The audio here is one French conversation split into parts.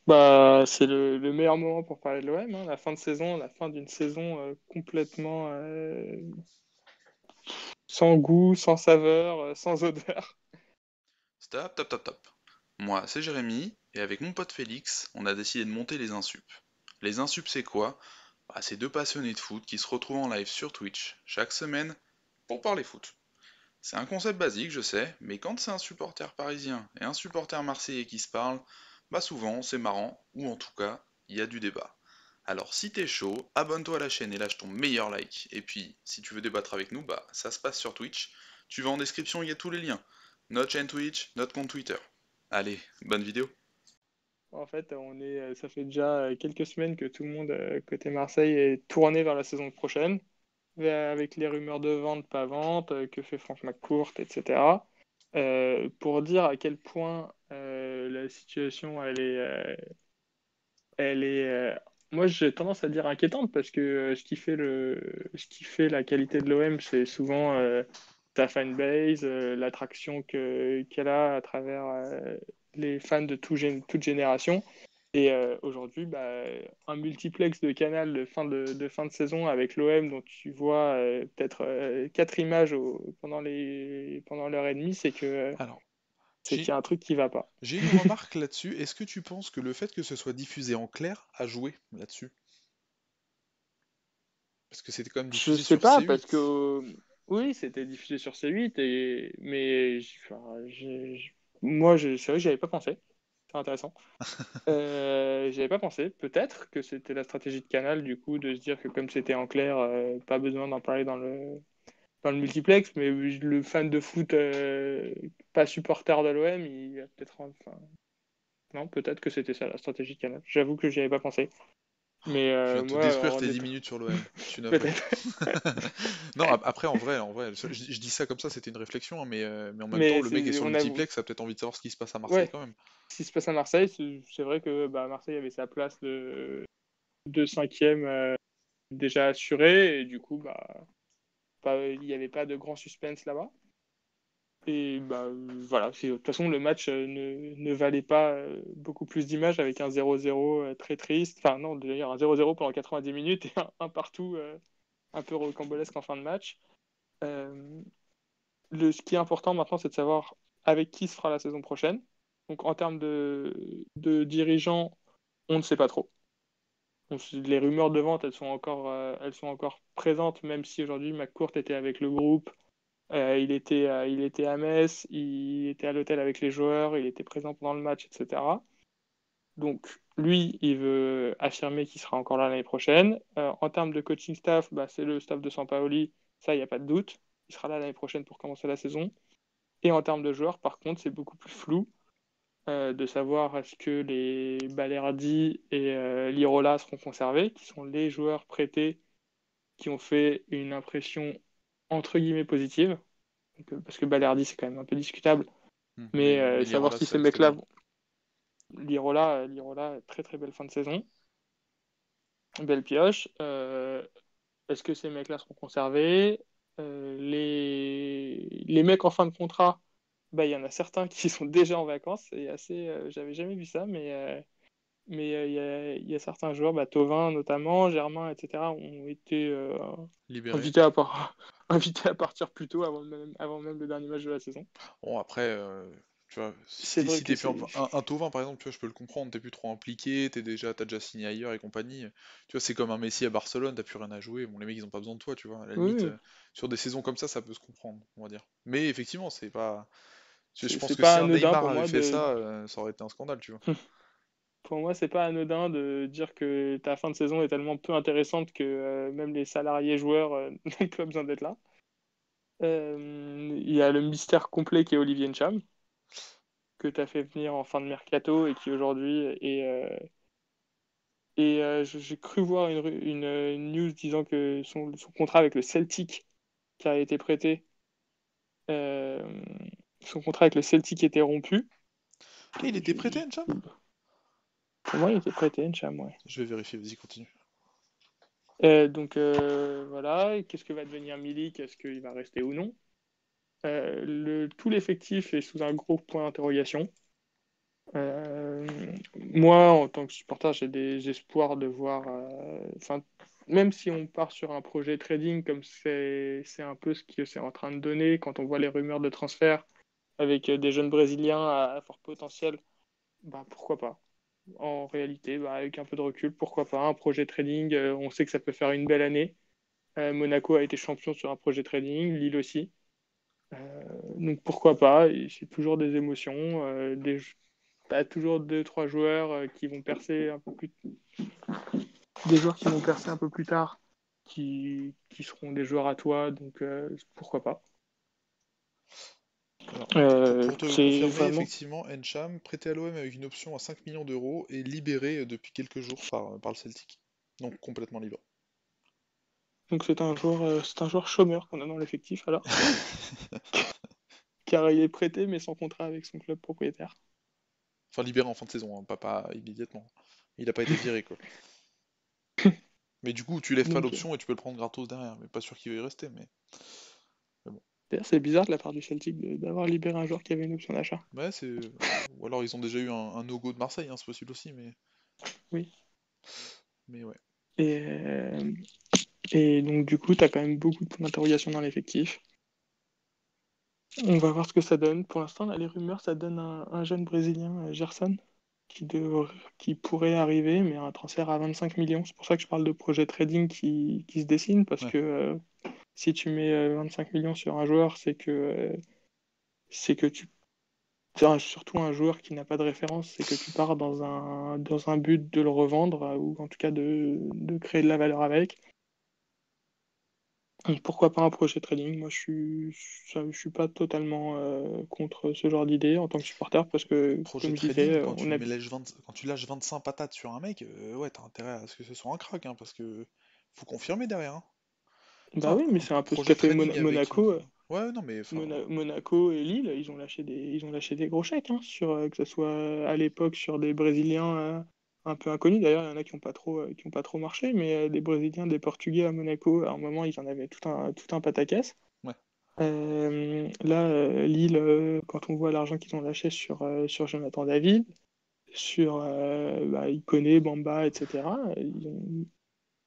Bah, c'est le meilleur moment pour parler de l'OM, hein, la fin de saison, la fin d'une saison complètement sans goût, sans saveur, sans odeur. Stop, top, top, top. Moi, c'est Jérémy, et avec mon pote Félix, on a décidé de monter les Insup. Les Insup, c'est quoi? Bah, c'est deux passionnés de foot qui se retrouvent en live sur Twitch chaque semaine pour parler foot. C'est un concept basique, je sais, mais quand c'est un supporter parisien et un supporter marseillais qui se parlent, bah souvent c'est marrant, ou en tout cas, il y a du débat. Alors si t'es chaud, abonne-toi à la chaîne et lâche ton meilleur like. Et puis, si tu veux débattre avec nous, bah ça se passe sur Twitch. Tu vas en description, il y a tous les liens. Notre chaîne Twitch, notre compte Twitter. Allez, bonne vidéo. En fait, ça fait déjà quelques semaines que tout le monde côté Marseille est tourné vers la saison prochaine, avec les rumeurs de vente, pas vente, que fait Franck McCourt, etc. Pour dire à quel point la situation, elle est, moi j'ai tendance à dire inquiétante parce que ce qui fait la qualité de l'OM, c'est souvent sa fanbase, l'attraction qu'elle a à travers les fans de toute génération. Et aujourd'hui, bah, un multiplex de Canal de fin de saison avec l'OM dont tu vois peut-être quatre images pendant l'heure et demie, Alors, c'est qu'il y j'ai a un truc qui va pas. j'ai une remarque là-dessus. Est-ce que tu penses que le fait que ce soit diffusé en clair a joué là-dessus? Parce que c'était quand même Je diffusé sais sur pas, parce que C8. oui, c'était diffusé sur C8, mais moi, c'est vrai que j'y avais pas pensé. C'est intéressant. J'y avais pas pensé. Peut-être que c'était la stratégie de Canal, du coup, de se dire que comme c'était en clair, pas besoin d'en parler dans le multiplex, mais le fan de foot, pas supporter de l'OM, il a peut-être. Enfin, non, peut-être que c'était ça la stratégie de Canal. J'avoue que j'y avais pas pensé. Mais Je viens de te moi, détruire alors, tes 10 minutes sur l'OM. Je suis navré. peut-être. Non, après, en vrai, je dis ça comme ça, c'était une réflexion, hein, mais en même temps, Mais le mec est sur le on a, multiplex, a peut-être envie de savoir ce qui se passe à Marseille ouais, quand même. ce qui se passe à Marseille, c'est vrai que bah, Marseille avait sa place de cinquième déjà assurée, et du coup, bah, il n'y avait pas de grand suspense là-bas. Et bah, voilà, de toute façon, le match ne valait pas beaucoup plus d'images avec un 0-0 très triste. Enfin, non, d'ailleurs, un 0-0 pendant 90 minutes et un partout un peu rocambolesque en fin de match. Euh, ce qui est important maintenant, c'est de savoir avec qui se fera la saison prochaine. Donc, en termes de dirigeants, on ne sait pas trop. Donc, les rumeurs de vente, elles sont encore présentes, même si aujourd'hui McCourt était avec le groupe, il était à Metz, il était à l'hôtel avec les joueurs, il était présent pendant le match, etc. Donc, lui, il veut affirmer qu'il sera encore là l'année prochaine. En termes de coaching staff, bah, c'est le staff de Sampaoli, ça, il n'y a pas de doute. Il sera là l'année prochaine pour commencer la saison. Et en termes de joueurs, par contre, c'est beaucoup plus flou de savoir est-ce que les Balerdi et Lirola seront conservés, qui sont les joueurs prêtés qui ont fait une impression entre guillemets positive. Donc, parce que Balerdi, c'est quand même un peu discutable. Mais Mais savoir Lirola, si ces c'est mecs-là, bien. Lirola, très très belle fin de saison, belle pioche. Est-ce que ces mecs-là seront conservés? Les mecs en fin de contrat, bah, il y en a certains qui sont déjà en vacances. C'est assez, j'avais jamais vu ça, il y a certains joueurs, bah, Thauvin notamment, Germain, etc., ont été Libéré. invités invités à partir plus tôt avant même le dernier match de la saison. Bon, après, tu vois, si C'est t'es vrai si que t'es plus c'est. un Thauvin, par exemple, tu vois, je peux le comprendre, t'es plus trop impliqué, t'as déjà signé ailleurs et compagnie. Tu vois, c'est comme un Messi à Barcelone, t'as plus rien à jouer. Bon, les mecs, ils ont pas besoin de toi, tu vois. À la limite, Oui, sur des saisons comme ça peut se comprendre, on va dire. Mais effectivement, c'est pas. Je pense c'est que pas si un anodin Neymar pour avait moi fait de. ça, ça aurait été un scandale, tu vois. Pour moi, c'est pas anodin de dire que ta fin de saison est tellement peu intéressante que même les salariés joueurs n'ont pas besoin d'être là. Il y a le mystère complet qui est Olivier Ncham, que tu as fait venir en fin de mercato et qui aujourd'hui est. J'ai cru voir une news disant que son contrat avec le Celtic qui a été prêté, euh, son contrat avec le Celtic était rompu. Ah, il était prêté, Ncham? Pour moi, il était prêté, Ncham, ouais. Je vais vérifier, vas-y, continue. Donc voilà, qu'est-ce que va devenir Milik? Est-ce qu'il va rester ou non? Tout l'effectif est sous un gros point d'interrogation. Euh, Moi, en tant que supporter, j'ai des espoirs de voir. Enfin, même si on part sur un projet trading, comme c'est un peu ce que c'est en train de donner, quand on voit les rumeurs de transfert avec des jeunes Brésiliens à fort potentiel, bah pourquoi pas. En réalité, bah, avec un peu de recul, pourquoi pas. Un projet trading, on sait que ça peut faire une belle année. Monaco a été champion sur un projet trading, Lille aussi. Donc pourquoi pas, et c'est toujours des émotions, pas toujours deux, trois joueurs qui vont percer un peu plus, des joueurs qui vont percer un peu plus tard, qui seront des joueurs à toi, donc pourquoi pas. Alors, pour te C'est confirmer, vraiment, effectivement, Encham, prêté à l'OM avec une option à 5 millions d'euros, est libéré depuis quelques jours par le Celtic. Donc complètement libre. donc c'est un joueur chômeur qu'on a dans l'effectif alors, car il est prêté mais sans contrat avec son club propriétaire. Enfin, libéré en fin de saison, hein, pas immédiatement. Il n'a pas été viré, quoi. Mais du coup, tu lèves pas Donc l'option et tu peux le prendre gratos derrière. Mais pas sûr qu'il va y rester, mais bon. d'ailleurs, c'est bizarre de la part du Celtic d'avoir libéré un joueur qui avait une option d'achat. Ouais, c'est. Ou alors ils ont déjà eu un no-go de Marseille, hein, c'est possible aussi, Oui. mais ouais. Et, euh, et donc du coup, tu as quand même beaucoup de points d'interrogation dans l'effectif. On va voir ce que ça donne. Pour l'instant, là, les rumeurs, ça donne un jeune Brésilien, Gerson, qui pourrait arriver, mais un transfert à 25 millions. C'est pour ça que je parle de projet trading qui se dessine, parce Ouais. que si tu mets 25 millions sur un joueur, c'est que tu... enfin, surtout un joueur qui n'a pas de référence, c'est que tu pars dans un but de le revendre, ou en tout cas de créer de la valeur avec. Donc, pourquoi pas un projet trading? Moi, je suis pas totalement contre ce genre d'idée en tant que supporter parce que, Projet comme je trading, disais, quand tu quand tu lâches 25 patates sur un mec, ouais, t'as intérêt à ce que ce soit un crack, hein, parce que faut confirmer derrière, hein. Tu sais, bah oui, mais c'est un un peu ce projet qu'a fait trading avec. Monaco. Ouais, non, mais enfin. Monaco et Lille, ils ont lâché des gros chèques, hein, sur, que ce soit à l'époque sur des Brésiliens un peu inconnus. D'ailleurs, il y en a qui ont pas trop marché, mais des Brésiliens, des Portugais à Monaco, à un moment, ils en avaient tout un pataquès. Ouais. Là, Lille, quand on voit l'argent qu'ils ont lâché sur Jonathan David, sur bah, Ikoné, Bamba, etc.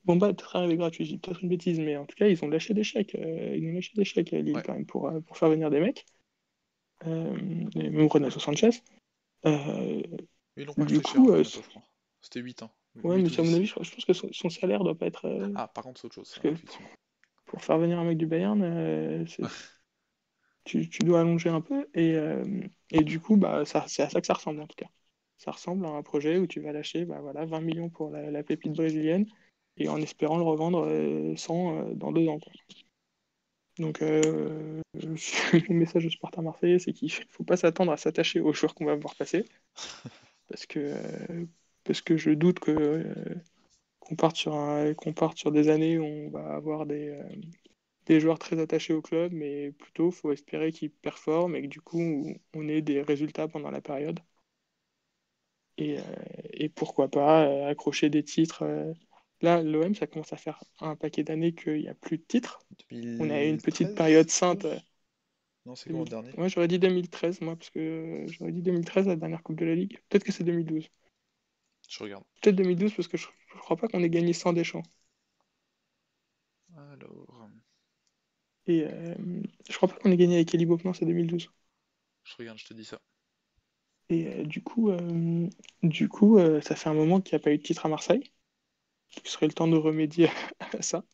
Bamba peut-être arrivé gratuit, j'ai peut-être une bêtise, mais en tout cas, ils ont lâché des chèques. Ils ont lâché des chèques à Lille Ouais. quand même pour faire venir des mecs. Et même Renato Sanchez. Euh, Ils l'ont pas du acheté cher, coup, hein, Renato, je crois. C'était 8 ans. ouais, 8 mais ou à mon 10. avis, je pense que son salaire doit pas être. Ah, par contre, c'est autre chose, Parce ça, que effectivement. pour faire venir un mec du Bayern, tu dois allonger un peu. Et du coup, bah, c'est à ça que ça ressemble en tout cas. Ça ressemble à un projet où tu vas lâcher bah, voilà, 20 millions pour la pépite brésilienne et en espérant le revendre 100 dans 2 ans, quoi. Donc, mon message au Sparta Marseillais, c'est qu'il ne faut pas s'attendre à s'attacher aux joueurs qu'on va voir passer parce que, euh, parce que je doute qu'on parte sur des années où on va avoir des joueurs très attachés au club, mais plutôt, faut espérer qu'ils performent et que du coup, on ait des résultats pendant la période. Et, euh, et pourquoi pas accrocher des titres. Là, l'OM, ça commence à faire un paquet d'années qu'il n'y a plus de titres. On a eu une petite 2013, période je sainte. suppose? Non, c'est comment le dernier? Ouais, j'aurais dit 2013, moi, parce que j'aurais dit 2013, la dernière Coupe de la Ligue. Peut-être que c'est 2012. Je regarde. Peut-être 2012, parce que je crois pas qu'on ait gagné sans Deschamps. Alors, Et je crois pas qu'on ait gagné avec Elie Boquement, c'est 2012. je regarde, je te dis ça. Et ça fait un moment qu'il n'y a pas eu de titre à Marseille. Il serait le temps de remédier à ça,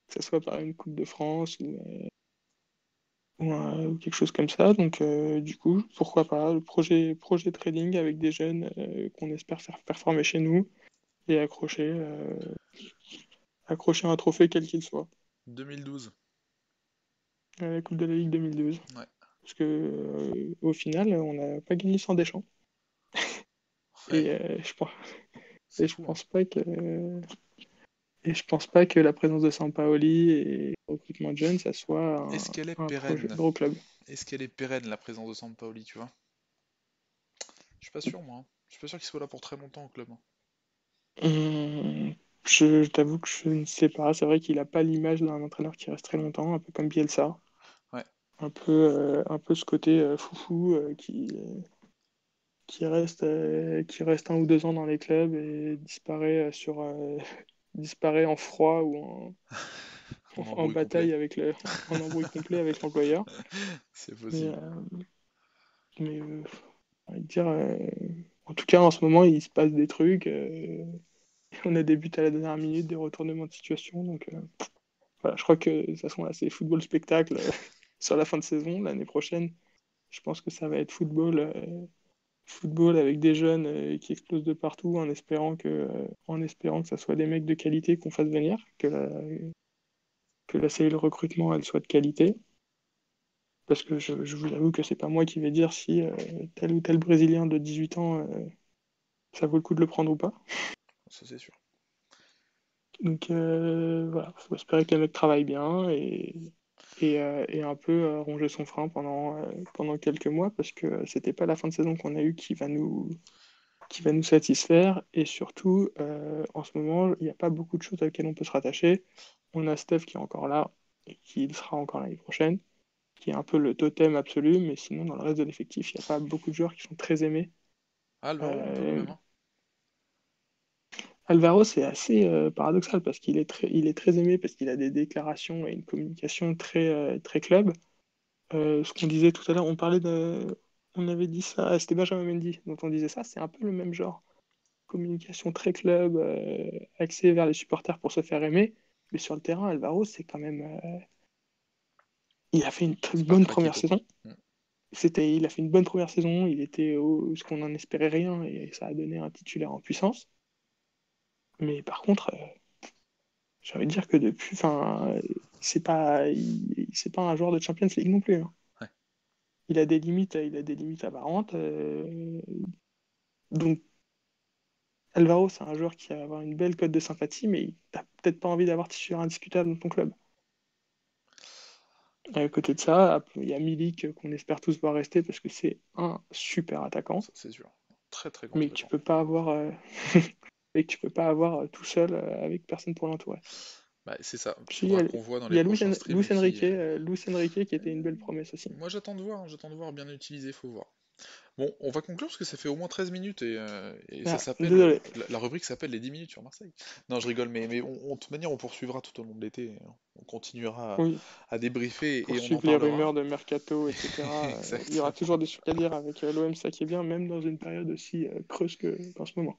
que ce soit par une Coupe de France ou quelque chose comme ça. Donc, du coup, pourquoi pas le projet trading avec des jeunes qu'on espère faire performer chez nous et accrocher un trophée quel qu'il soit. 2012. La Coupe de la Ligue 2012. Ouais. Parce que au final, on n'a pas gagné sans Deschamps. Ouais, Et, euh, je pense, c'est et je fou, hein. pense pas que et je pense pas que la présence de Sampaoli et le recrutement de jeunes, ça soit Est-ce qu'elle est un projet pérenne? gros club. Est-ce qu'elle est pérenne, la présence de Sampaoli, tu vois? Je suis pas sûr, moi, hein. Je suis pas sûr qu'il soit là pour très longtemps au club, hein. Hum, je t'avoue que je ne sais pas. C'est vrai qu'il a pas l'image d'un entraîneur qui reste très longtemps, un peu comme Bielsa. Ouais. Un peu ce côté foufou qui reste 1 ou 2 ans dans les clubs et disparaît en froid ou En en embrouille complet. bataille en embrouille complet avec l'employeur. C'est Mais, possible. on va dire, en tout cas, en ce moment, il se passe des trucs. On a des buts à la dernière minute, des retournements de situation. Donc, voilà, je crois que de toute façon, là, c'est football spectacle sur la fin de saison. L'année prochaine, je pense que ça va être football avec des jeunes qui explosent de partout en espérant que ça soit des mecs de qualité qu'on fasse venir, que la cellule recrutement elle soit de qualité. Parce que je vous avoue que c'est pas moi qui vais dire si tel ou tel Brésilien de 18 ans, ça vaut le coup de le prendre ou pas. Ça, c'est sûr. Donc voilà, faut espérer que les mecs travaillent bien et un peu ronger son frein pendant quelques mois parce que c'était pas la fin de saison qu'on a eue qui va nous satisfaire. Et surtout, en ce moment, il n'y a pas beaucoup de choses à lesquelles on peut se rattacher. On a Steph qui est encore là et qui sera encore l'année prochaine, qui est un peu le totem absolu, mais sinon, dans le reste de l'effectif, il n'y a pas beaucoup de joueurs qui sont très aimés. Ah, Alvaro, un peu quand Euh, même, hein. Alvaro, c'est assez paradoxal parce il est très aimé parce qu'il a des déclarations et une communication très club. Ce qu'on disait tout à l'heure, on avait dit ça, c'était Benjamin Mendy dont on disait ça, c'est un peu le même genre. Communication très club, axée vers les supporters pour se faire aimer. Mais sur le terrain, Alvaro, c'est quand même. Il a fait une très C'est pas le bonne craquer, première quoi. saison. Mm. Il a fait une bonne première saison. Il était ce qu'on n'en espérait rien et ça a donné un titulaire en puissance. Mais par contre, j'ai envie de dire que depuis, enfin, c'est pas un joueur de Champions League non plus, hein. Ouais. Il a des limites apparentes. Donc Alvaro, c'est un joueur qui va avoir une belle cote de sympathie, mais t'as peut-être pas envie d'avoir titulaire indiscutable dans ton club. À côté de ça, il y a Milik qu'on espère tous voir rester parce que c'est un super attaquant, Ça, c'est sûr. Très très grand mais que tu attaquant. peux pas avoir, mais que tu peux pas avoir tout seul avec personne pour l'entourer. Bah, c'est ça. Puis Faudra qu'on voit dans il les y a prochains streams Luis Enrique qui était une belle promesse aussi. Moi, j'attends de voir bien utilisé, faut voir. Bon, on va conclure parce que ça fait au moins 13 minutes et ça Ah, s'appelle. désolé. La rubrique s'appelle les 10 minutes sur Marseille. Non, je rigole, mais de toute manière, on poursuivra tout au long de l'été. On continuera Oui, à débriefer et on en poursuivre les parlera. rumeurs de mercato, etc. Il y aura Exactement. toujours des trucs à dire avec l'OM, ça qui est bien, même dans une période aussi creuse qu'en ce moment.